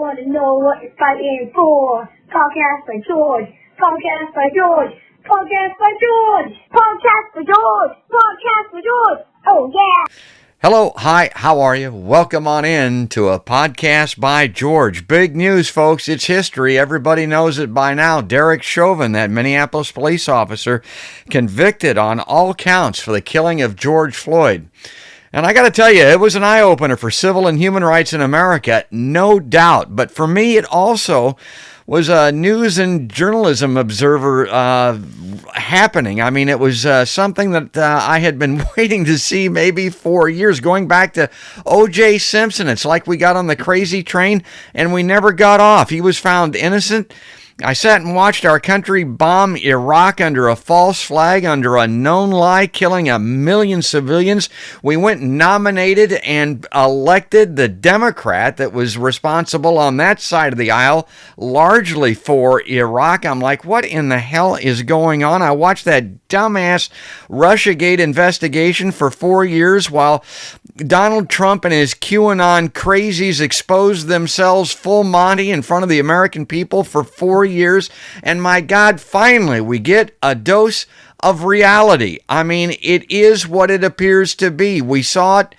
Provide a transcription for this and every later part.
want to know what you're fighting for. Podcast by George. Podcast by George. Podcast by George. Podcast by George. Podcast by George. Oh, yeah. Hello, hi, how are you? Welcome on in to a podcast by George. Big news, folks. It's history. Everybody knows it by now. Derek Chauvin, that Minneapolis police officer, convicted on all counts for the killing of George Floyd. And I got to tell you, it was an eye-opener for civil and human rights in America, no doubt. But for me, it also was a news and journalism observer happening. I mean, it was something that I had been waiting to see maybe for years, going back to O.J. Simpson. It's like we got on the crazy train and we never got off. He was found innocent. I sat and watched our country bomb Iraq under a false flag, under a known lie, killing 1 million civilians. We went and nominated and elected the Democrat that was responsible on that side of the aisle, largely for Iraq. I'm like, what in the hell is going on? I watched that dumbass Russiagate investigation for 4 years while Donald Trump and his QAnon crazies exposed themselves full Monty in front of the American people for 4 years. And my God, finally, we get a dose of reality. I mean, it is what it appears to be. We saw it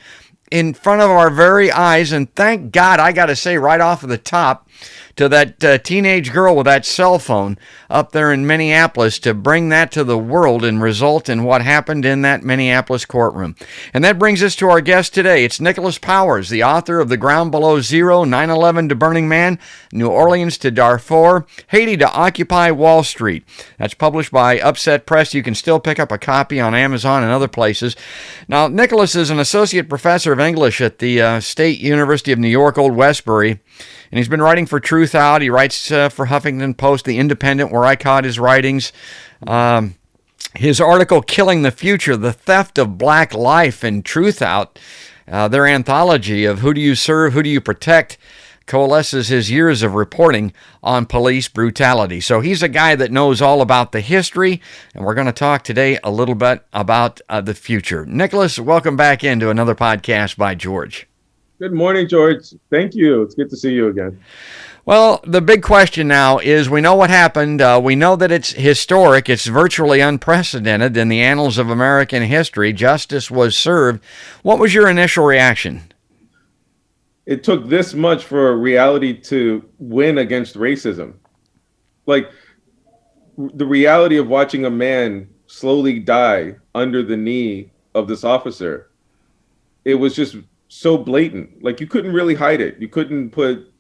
in front of our very eyes. And thank God, I got to say right off of the top, to that teenage girl with that cell phone up there in Minneapolis to bring that to the world and result in what happened in that Minneapolis courtroom. And that brings us to our guest today. It's Nicholas Powers, the author of The Ground Below Zero, 9/11 to Burning Man, New Orleans to Darfur, Haiti to Occupy Wall Street. That's published by Upset Press. You can still pick up a copy on Amazon and other places. Now, Nicholas is an associate professor of English at the State University of New York, Old Westbury. And he's been writing for Truth Out. He writes for Huffington Post, The Independent, where I caught his writings. His article, Killing the Future, The Theft of Black Life in Truth Out, their anthology of Who Do You Serve, Who Do You Protect, coalesces his years of reporting on police brutality. So he's a guy that knows all about the history, and we're going to talk today a little bit about the future. Nicholas, welcome back into another podcast by George. Good morning, George. Thank you. It's good to see you again. Well, the big question now is we know what happened. We know that it's historic. It's virtually unprecedented in the annals of American history. Justice was served. What was your initial reaction? It took this much for reality to win against racism. Like the reality of watching a man slowly die under the knee of this officer. It was just so blatant. Like you couldn't really hide it. You couldn't put,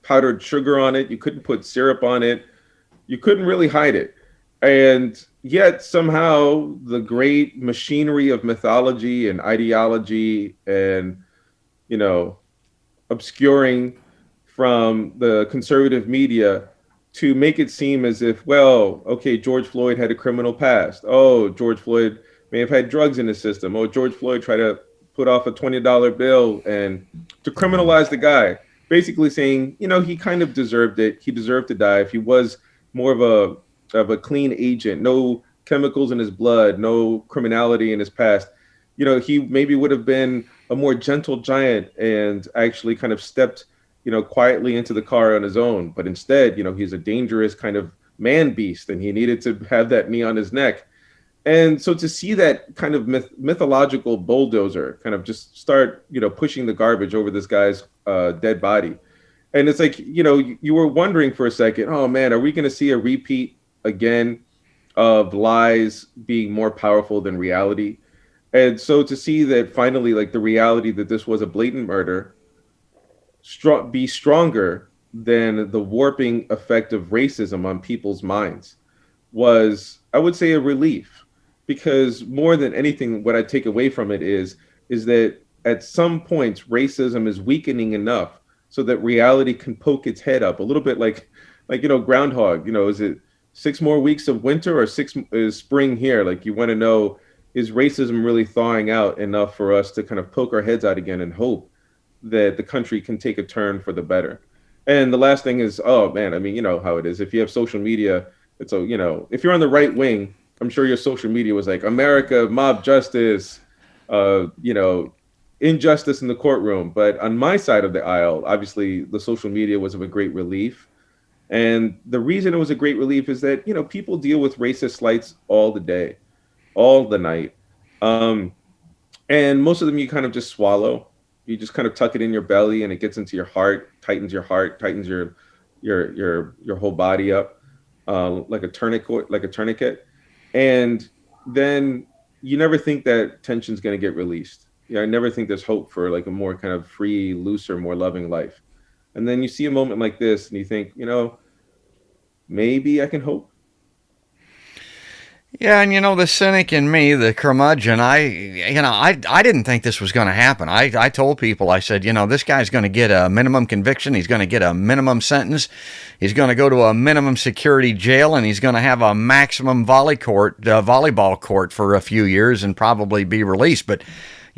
powdered sugar on it. You couldn't put syrup on it. You couldn't really hide it. And yet somehow the great machinery of mythology and ideology and, obscuring from the conservative media to make it seem as if, well, okay, George Floyd had a criminal past. Oh, George Floyd may have had drugs in his system. Oh, George Floyd tried to put off a $20 bill and to criminalize the guy, basically saying, he kind of deserved it. He deserved to die. If he was more of a clean agent, no chemicals in his blood, no criminality in his past, he maybe would have been a more gentle giant and actually kind of stepped, quietly into the car on his own. But instead, he's a dangerous kind of man beast and he needed to have that knee on his neck. And so to see that kind of mythological bulldozer kind of just start, pushing the garbage over this guy's dead body. And it's like, you were wondering for a second, oh man, are we going to see a repeat again of lies being more powerful than reality? And so to see that finally, like the reality that this was a blatant murder be stronger than the warping effect of racism on people's minds was, I would say, a relief. Because more than anything, what I take away from it is that at some points, racism is weakening enough so that reality can poke its head up a little bit like groundhog, is it 6 more weeks of winter or is spring here? Like you want to know, is racism really thawing out enough for us to kind of poke our heads out again and hope that the country can take a turn for the better? And the last thing is, oh man, I mean, you know how it is. If you have social media, it's if you're on the right wing, I'm sure your social media was like America, mob justice, injustice in the courtroom. But on my side of the aisle, obviously the social media was of a great relief. And the reason it was a great relief is that, people deal with racist slights all the day, all the night. Um, and most of them you kind of just swallow. You just kind of tuck it in your belly and it gets into your heart, tightens your whole body up, like a tourniquet. And then you never think that tension's going to get released. I never think there's hope for like a more kind of free, looser, more loving life. And then you see a moment like this and you think, maybe I can hope. Yeah, and the cynic in me, the curmudgeon, I didn't think this was going to happen. I told people, I said, this guy's going to get a minimum conviction. He's going to get a minimum sentence. He's going to go to a minimum security jail, and he's going to have a maximum volleyball court for a few years and probably be released. But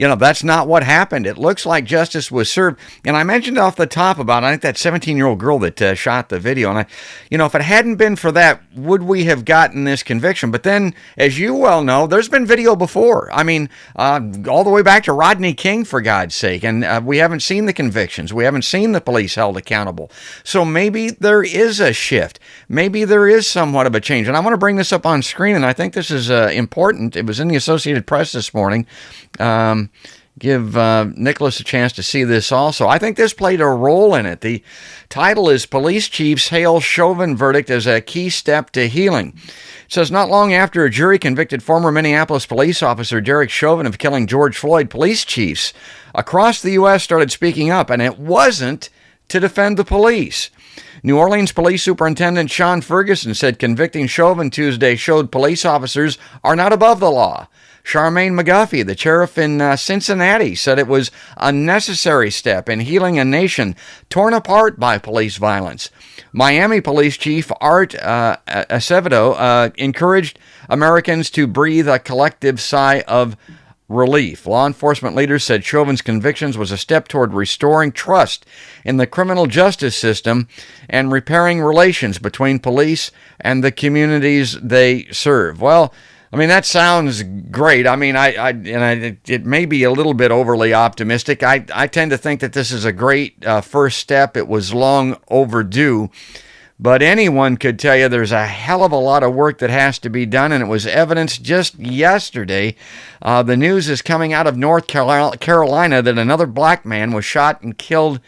that's not what happened. It looks like justice was served. And I mentioned off the top about, I think, that 17-year-old girl that shot the video. And if it hadn't been for that, would we have gotten this conviction? But then, as you well know, there's been video before. I mean, all the way back to Rodney King, for God's sake. And we haven't seen the convictions. We haven't seen the police held accountable. So maybe there is a shift. Maybe there is somewhat of a change. And I want to bring this up on screen, and I think this is important. It was in the Associated Press this morning. Give Nicholas a chance to see this also. I think this played a role in it. The title is Police Chiefs Hail Chauvin Verdict as a Key Step to Healing. It says, not long after a jury convicted former Minneapolis police officer Derek Chauvin of killing George Floyd, police chiefs across the U.S. started speaking up, and it wasn't to defend the police. New Orleans Police Superintendent Sean Ferguson said convicting Chauvin Tuesday showed police officers are not above the law. Charmaine McGuffey, the sheriff in Cincinnati, said it was a necessary step in healing a nation torn apart by police violence. Miami Police Chief Art Acevedo encouraged Americans to breathe a collective sigh of relief. Law enforcement leaders said Chauvin's convictions was a step toward restoring trust in the criminal justice system and repairing relations between police and the communities they serve. Well, I mean, that sounds great. I mean, it may be a little bit overly optimistic. I tend to think that this is a great first step. It was long overdue. But anyone could tell you there's a hell of a lot of work that has to be done, and it was evidenced just yesterday. The news is coming out of North Carolina that another black man was shot and killed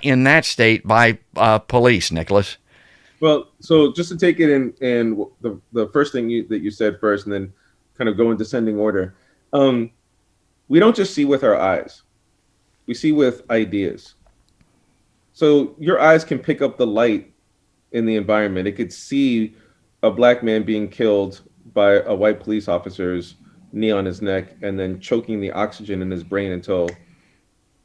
in that state by police, Nicholas. Well, so just to take it in the first thing that you said first, and then kind of go in descending order. We don't just see with our eyes. We see with ideas. So your eyes can pick up the light in the environment. It could see a black man being killed by a white police officer's knee on his neck and then choking the oxygen in his brain until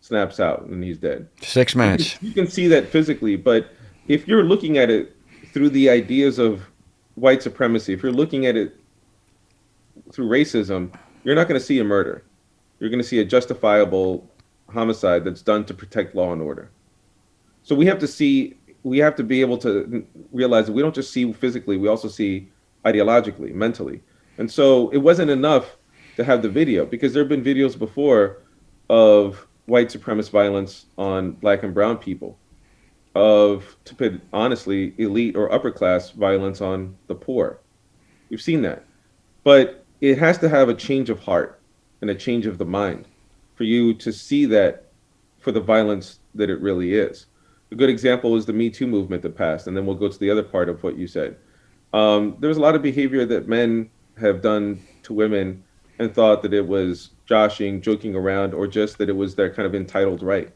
snaps out and he's dead. 6 minutes. You can see that physically, but if you're looking at it through the ideas of white supremacy, if you're looking at it through racism, you're not going to see a murder. You're going to see a justifiable homicide that's done to protect law and order. So we have to be able to realize that we don't just see physically, we also see ideologically, mentally. And so it wasn't enough to have the video, because there have been videos before of white supremacist violence on black and brown people, of, to put it honestly, elite or upper class violence on the poor. We've seen that. But it has to have a change of heart and a change of the mind for you to see that for the violence that it really is. A good example is the Me Too movement that passed, and then we'll go to the other part of what you said. There was a lot of behavior that men have done to women and thought that it was joshing, joking around, or just that it was their kind of entitled right.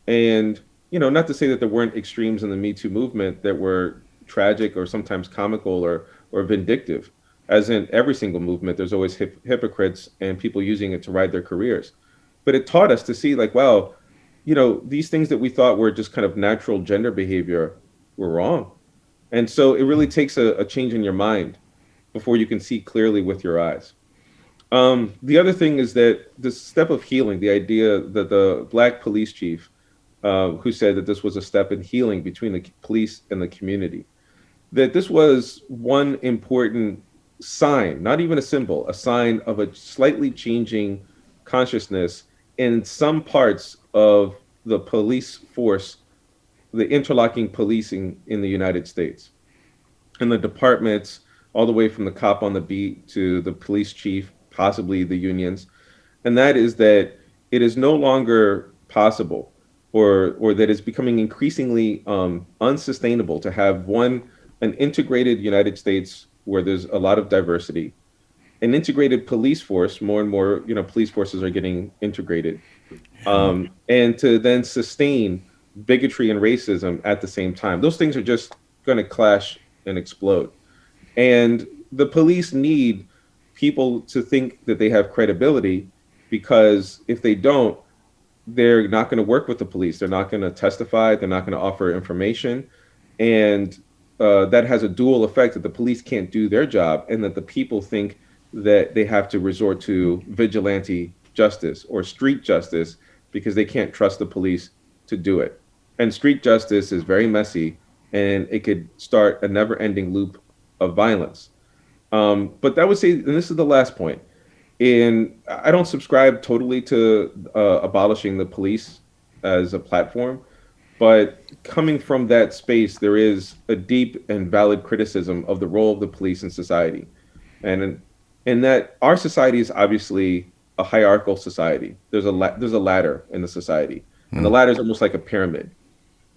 And, not to say that there weren't extremes in the Me Too movement that were tragic or sometimes comical or vindictive. As in every single movement, there's always hypocrites and people using it to ride their careers. But it taught us to see, like, wow, these things that we thought were just kind of natural gender behavior were wrong. And so it really takes a change in your mind before you can see clearly with your eyes. The other thing is that the step of healing, the idea that the black police chief who said that this was a step in healing between the police and the community, that this was one important sign, not even a symbol, a sign of a slightly changing consciousness in some parts of the police force, the interlocking policing in the United States, and the departments, all the way from the cop on the beat to the police chief, possibly the unions, and that is that it is no longer possible, or that it's becoming increasingly unsustainable to have an integrated United States where there's a lot of diversity, an integrated police force. More and more, police forces are getting integrated, and to then sustain bigotry and racism at the same time. Those things are just going to clash and explode. And the police need people to think that they have credibility, because if they don't, they're not going to work with the police. They're not going to testify. They're not going to offer information. And that has a dual effect, that the police can't do their job, and that the people think that they have to resort to vigilante justice or street justice because they can't trust the police to do it. And street justice is very messy, and it could start a never-ending loop of violence. But I would say, and this is the last point, I don't subscribe totally to abolishing the police as a platform, but coming from that space, there is a deep and valid criticism of the role of the police in society. And in that our society is obviously a hierarchical society. There's a ladder in the society, and the ladder is almost like a pyramid.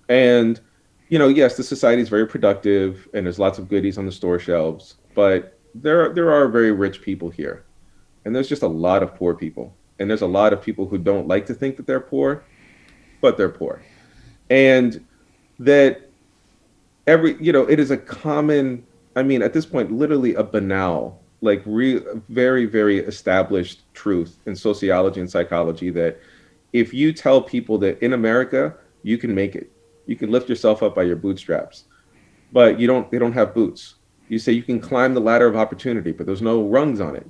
And, yes, the society is very productive and there's lots of goodies on the store shelves, but there are very rich people here. And there's just a lot of poor people. And there's a lot of people who don't like to think that they're poor, but they're poor. And that it is a common, at this point, literally a banal, very, very established truth in sociology and psychology, that if you tell people that in America, you can make it, you can lift yourself up by your bootstraps, but they don't have boots. You say you can climb the ladder of opportunity, but there's no rungs on it.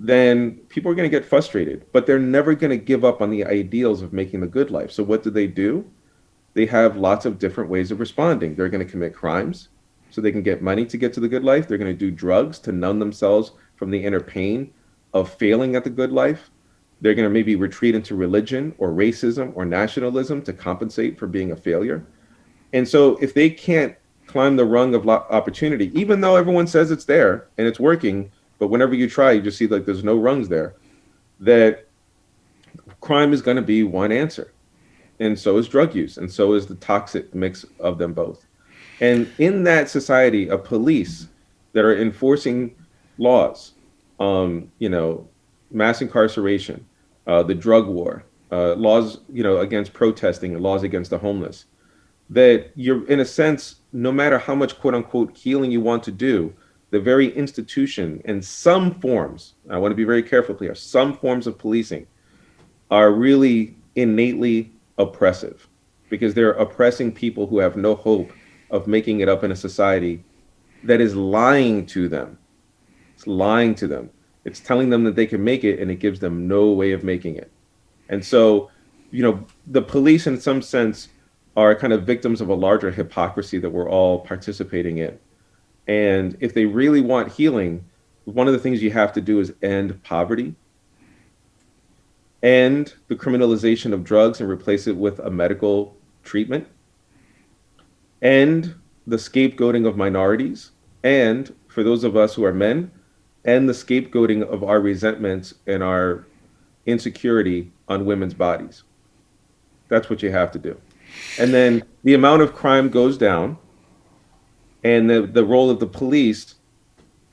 Then people are going to get frustrated, but they're never going to give up on the ideals of making the good life. So what do? They have lots of different ways of responding. They're going to commit crimes so they can get money to get to the good life. They're going to do drugs to numb themselves from the inner pain of failing at the good life. They're going to maybe retreat into religion or racism or nationalism to compensate for being a failure. And so if they can't climb the rung of opportunity, even though everyone says it's there and it's working, but whenever you try, you just see there's no rungs there, that crime is going to be one answer. And so is drug use, and so is the toxic mix of them both. And in that society of police that are enforcing laws, mass incarceration, the drug war, laws, against protesting, and laws against the homeless, that you're, in a sense, no matter how much quote unquote healing you want to do, the very institution and some forms, I want to be very careful here, some forms of policing are really innately oppressive, because they're oppressing people who have no hope of making it up in a society that is lying to them. It's lying to them. It's telling them that they can make it, and it gives them no way of making it. And so, the police in some sense are kind of victims of a larger hypocrisy that we're all participating in. And if they really want healing, one of the things you have to do is end poverty, end the criminalization of drugs and replace it with a medical treatment, end the scapegoating of minorities, and for those of us who are men, end the scapegoating of our resentments and our insecurity on women's bodies. That's what you have to do. And then the amount of crime goes down, and the role of the police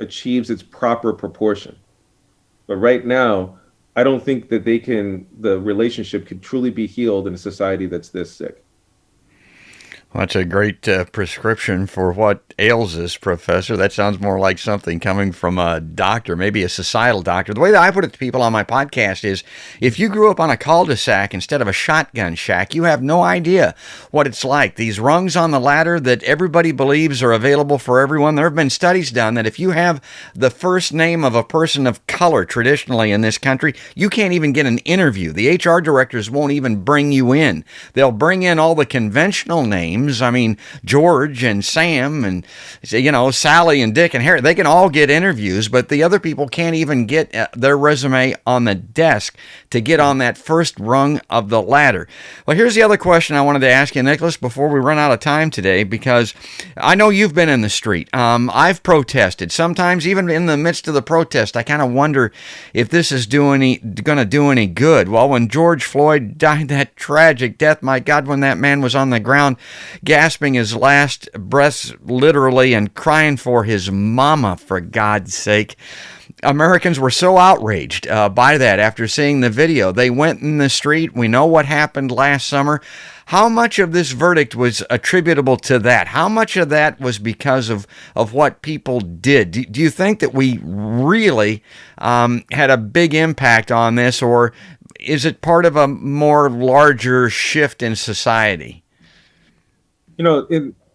achieves its proper proportion. But right now, I don't think that the relationship could truly be healed in a society that's this sick. Well, that's a great prescription for what ails us, Professor. That sounds more like something coming from a doctor, maybe a societal doctor. The way that I put it to people on my podcast is, if you grew up on a cul-de-sac instead of a shotgun shack, you have no idea what it's like. These rungs on the ladder that everybody believes are available for everyone. There have been studies done that if you have the first name of a person of color traditionally in this country, you can't even get an interview. The HR directors won't even bring you in. They'll bring in all the conventional names names. I mean, George and Sam and, Sally and Dick and Harry, they can all get interviews, but the other people can't even get their resume on the desk to get on that first rung of the ladder. Well, here's the other question I wanted to ask you, Nicholas, before we run out of time today, because I know you've been in the street. I've protested. Sometimes even in the midst of the protest, I kind of wonder if this is going to do any good. Well, when George Floyd died that tragic death, my God, when that man was on the ground gasping his last breaths literally and crying for his mama, for God's sake, Americans were so outraged by that after seeing the video. They went in the street. We know what happened last summer. How much of this verdict was attributable to that? How much of that was because of what people did? Do you think that we really had a big impact on this, or is it part of a more larger shift in society?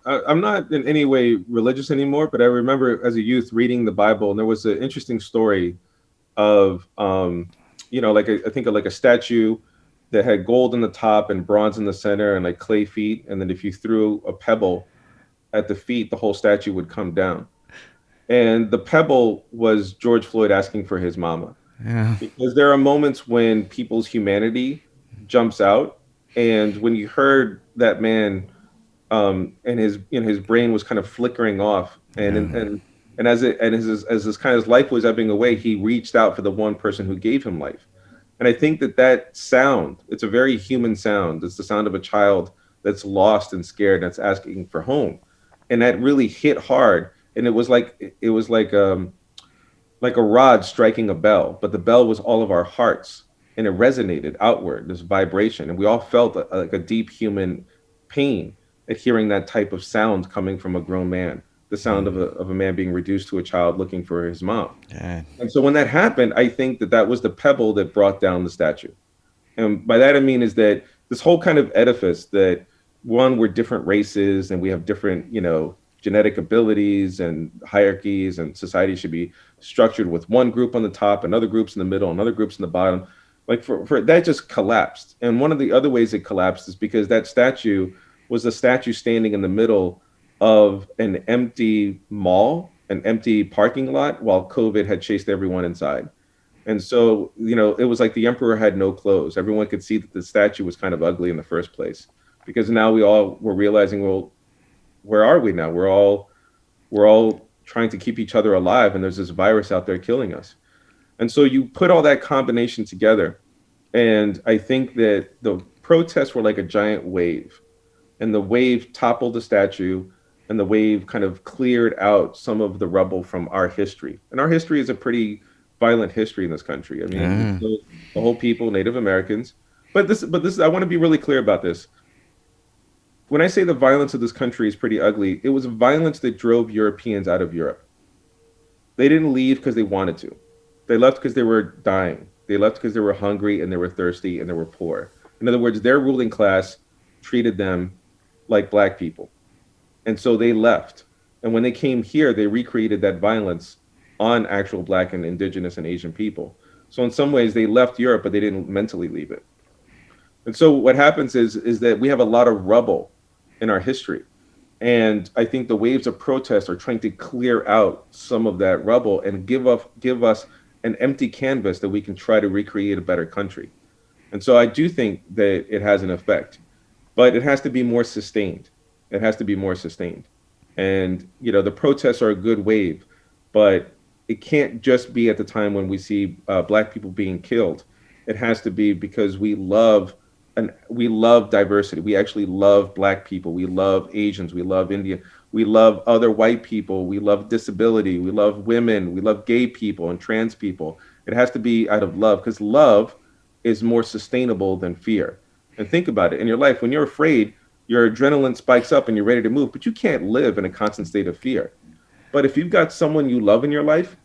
I'm not in any way religious anymore, but I remember as a youth reading the Bible, and there was an interesting story of, I think of like a statue that had gold in the top and bronze in the center and like clay feet. And then if you threw a pebble at the feet, the whole statue would come down. And the pebble was George Floyd asking for his mama. Yeah. Because there are moments when people's humanity jumps out. And when you heard that man, and his brain was kind of flickering off, and as his kind of life was ebbing away, he reached out for the one person who gave him life. And I think that sound, it's a very human sound. It's the sound of a child that's lost and scared, that's asking for home, and that really hit hard. And it was like a rod striking a bell, but the bell was all of our hearts, and it resonated outward, this vibration, and we all felt like a deep human pain at hearing that type of sound coming from a grown man, the sound of a man being reduced to a child looking for his mom. Yeah. And so when that happened, I think that was the pebble that brought down the statue. And by that I mean is that this whole kind of edifice that, one, we're different races and we have different, genetic abilities and hierarchies, and society should be structured with one group on the top and other groups in the middle and other groups in the bottom. Like for that just collapsed. And one of the other ways it collapsed is because that statue was a statue standing in the middle of an empty mall, an empty parking lot, while COVID had chased everyone inside. And so, it was like the emperor had no clothes. Everyone could see that the statue was kind of ugly in the first place, because now we all were realizing, well, where are we now? We're all trying to keep each other alive, and there's this virus out there killing us. And so you put all that combination together, and I think that the protests were like a giant wave. And the wave toppled the statue, and the wave kind of cleared out some of the rubble from our history. And our history is a pretty violent history in this country. I mean, the whole people, Native Americans. But this, I want to be really clear about this. When I say the violence of this country is pretty ugly, it was violence that drove Europeans out of Europe. They didn't leave because they wanted to. They left because they were dying. They left because they were hungry and they were thirsty and they were poor. In other words, their ruling class treated them like Black people. And so they left. And when they came here, they recreated that violence on actual Black and Indigenous and Asian people. So in some ways they left Europe, but they didn't mentally leave it. And so what happens is that we have a lot of rubble in our history. And I think the waves of protest are trying to clear out some of that rubble and give us an empty canvas that we can try to recreate a better country. And so I do think that it has an effect. But it has to be more sustained. It has to be more sustained. And, the protests are a good wave, but it can't just be at the time when we see Black people being killed. It has to be because we love diversity. We actually love Black people. We love Asians. We love Indian. We love other white people. We love disability. We love women. We love gay people and trans people. It has to be out of love, because love is more sustainable than fear. And think about it. In your life, when you're afraid, your adrenaline spikes up and you're ready to move, but you can't live in a constant state of fear. But if you've got someone you love in your life,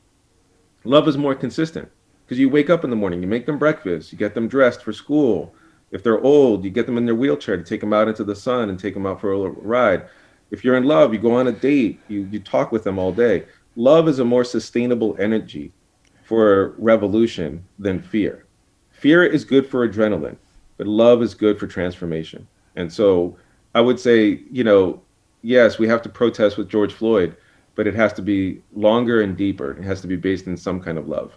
love is more consistent, because you wake up in the morning, you make them breakfast, you get them dressed for school. If they're old, you get them in their wheelchair to take them out into the sun and take them out for a ride. If you're in love, you go on a date, you talk with them all day. Love is a more sustainable energy for revolution than fear. Fear is good for adrenaline, but love is good for transformation. And so I would say, yes, we have to protest with George Floyd, but it has to be longer and deeper. It has to be based in some kind of love.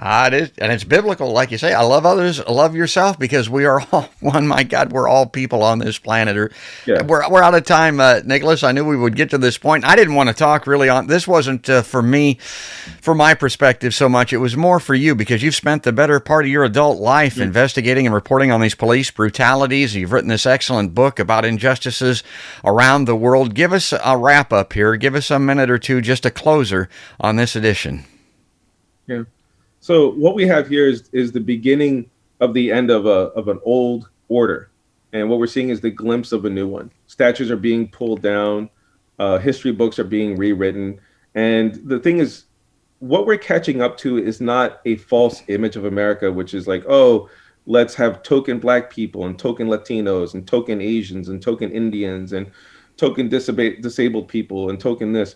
It is, and it's biblical, like you say. I love others, love yourself, because we are all one. My God, we're all people on this planet. Yeah. We're out of time, Nicholas. I knew we would get to this point. I didn't want to talk really on this. Wasn't for me, from my perspective, so much. It was more for you, because you've spent the better part of your adult life investigating and reporting on these police brutalities. You've written this excellent book about injustices around the world. Give us a wrap up here. Give us a minute or two, just a closer on this edition. Yeah. So what we have here is the beginning of the end of an old order. And what we're seeing is the glimpse of a new one. Statues are being pulled down. History books are being rewritten. And the thing is, what we're catching up to is not a false image of America, which is like, oh, let's have token Black people and token Latinos and token Asians and token Indians and token disabled people and token this.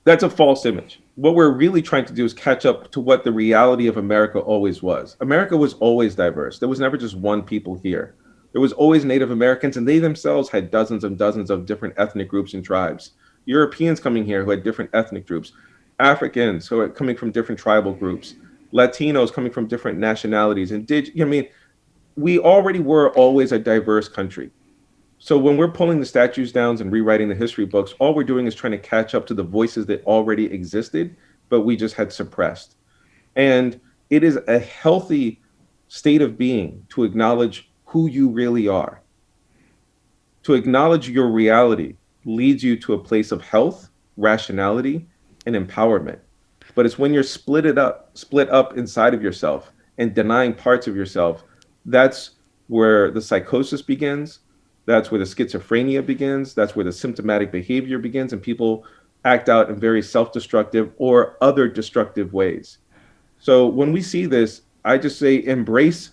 That's a false image. What we're really trying to do is catch up to what the reality of America always was. America was always diverse. There was never just one people here. There was always Native Americans, and they themselves had dozens and dozens of different ethnic groups and tribes. Europeans coming here who had different ethnic groups. Africans who are coming from different tribal groups. Latinos coming from different nationalities. And we already were always a diverse country. So when we're pulling the statues down and rewriting the history books, all we're doing is trying to catch up to the voices that already existed, but we just had suppressed. And it is a healthy state of being to acknowledge who you really are. To acknowledge your reality leads you to a place of health, rationality, and empowerment. But it's when you're split up inside of yourself and denying parts of yourself, that's where the psychosis begins. That's where the schizophrenia begins. That's where the symptomatic behavior begins, and people act out in very self-destructive or other destructive ways. So when we see this, I just say embrace.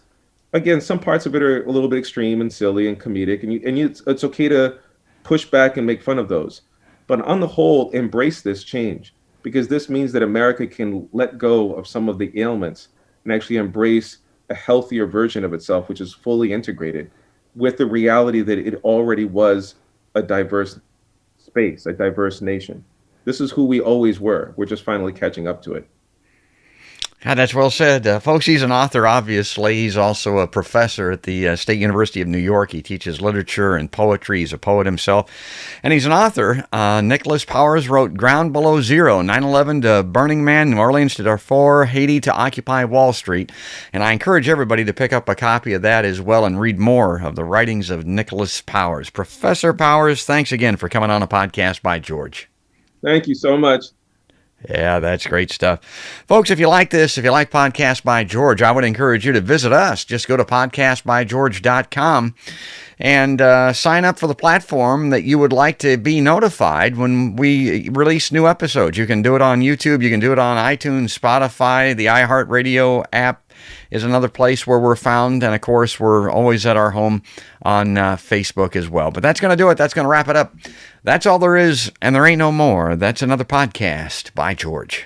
Again, some parts of it are a little bit extreme and silly and comedic, and it's okay to push back and make fun of those. But on the whole, embrace this change, because this means that America can let go of some of the ailments and actually embrace a healthier version of itself, which is fully integrated with the reality that it already was a diverse space, a diverse nation. This is who we always were. We're just finally catching up to it. God, that's well said. Folks, he's an author, obviously. He's also a professor at the State University of New York. He teaches literature and poetry. He's a poet himself. And he's an author. Nicholas Powers wrote Ground Below Zero, 9/11 to Burning Man, New Orleans to Darfur, Haiti to Occupy Wall Street. And I encourage everybody to pick up a copy of that as well and read more of the writings of Nicholas Powers. Professor Powers, thanks again for coming on a Podcast by George. Thank you so much. Yeah, that's great stuff. Folks, if you like this, if you like Podcast by George, I would encourage you to visit us. Just go to podcastbygeorge.com and sign up for the platform that you would like to be notified when we release new episodes. You can do it on YouTube. You can do it on iTunes, Spotify, the iHeartRadio app is another place where we're found. And, of course, we're always at our home on Facebook as well. But that's going to do it. That's going to wrap it up. That's all there is, and there ain't no more. That's another Podcast by George.